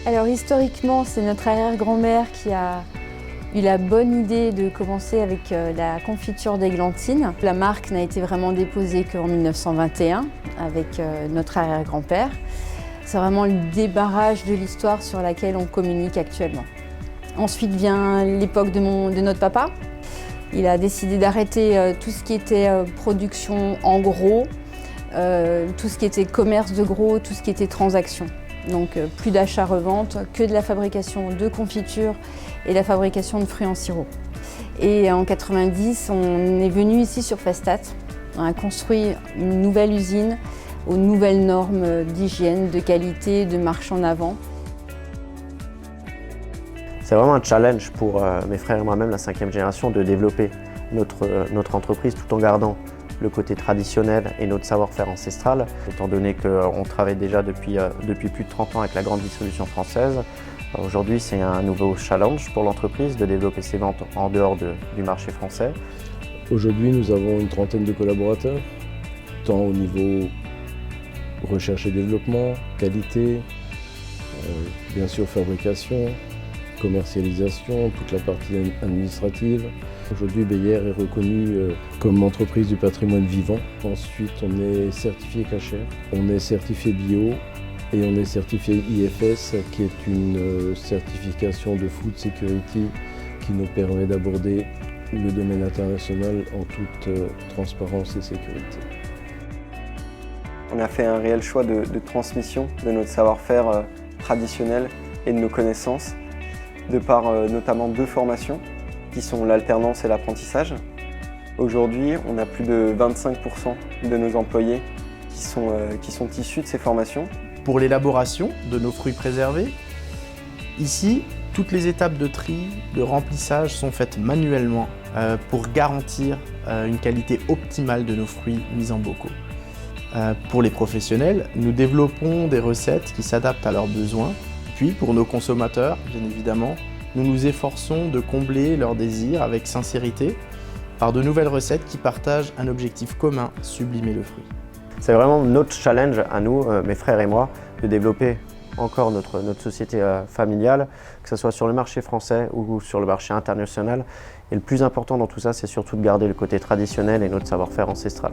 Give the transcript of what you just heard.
Alors historiquement, c'est notre arrière-grand-mère qui a eu la bonne idée de commencer avec la confiture d'églantine. La marque n'a été vraiment déposée qu'en 1921 avec notre arrière-grand-père. C'est vraiment le débarrage de l'histoire sur laquelle on communique actuellement. Ensuite vient l'époque de notre papa. Il a décidé d'arrêter tout ce qui était production en gros, tout ce qui était commerce de gros, tout ce qui était transaction. Donc plus d'achat-revente, que de la fabrication de confitures et la fabrication de fruits en sirop. Et en 90, on est venu ici sur Festat. On a construit une nouvelle usine aux nouvelles normes d'hygiène, de qualité, de marche en avant. C'est vraiment un challenge pour mes frères et moi-même, la 5e génération, de développer notre entreprise tout en gardant le côté traditionnel et notre savoir-faire ancestral, étant donné qu'on travaille déjà depuis plus de 30 ans avec la grande distribution française. Aujourd'hui, c'est un nouveau challenge pour l'entreprise de développer ses ventes en dehors du marché français. Aujourd'hui, nous avons une trentaine de collaborateurs, tant au niveau recherche et développement, qualité, bien sûr fabrication, commercialisation, toute la partie administrative. Aujourd'hui, Beyer est reconnu comme entreprise du patrimoine vivant. Ensuite, on est certifié cachère, on est certifié bio et on est certifié IFS, qui est une certification de Food Security qui nous permet d'aborder le domaine international en toute transparence et sécurité. On a fait un réel choix de transmission de notre savoir-faire traditionnel et de nos connaissances, de par notamment 2 formations, qui sont l'alternance et l'apprentissage. Aujourd'hui, on a plus de 25% de nos employés qui sont issus de ces formations. Pour l'élaboration de nos fruits préservés, ici, toutes les étapes de tri, de remplissage sont faites manuellement pour garantir une qualité optimale de nos fruits mis en bocaux. Pour les professionnels, nous développons des recettes qui s'adaptent à leurs besoins. Puis, pour nos consommateurs, bien évidemment, nous nous efforçons de combler leurs désirs avec sincérité par de nouvelles recettes qui partagent un objectif commun, sublimer le fruit. C'est vraiment notre challenge à nous, mes frères et moi, de développer encore notre société familiale, que ce soit sur le marché français ou sur le marché international. Et le plus important dans tout ça, c'est surtout de garder le côté traditionnel et notre savoir-faire ancestral.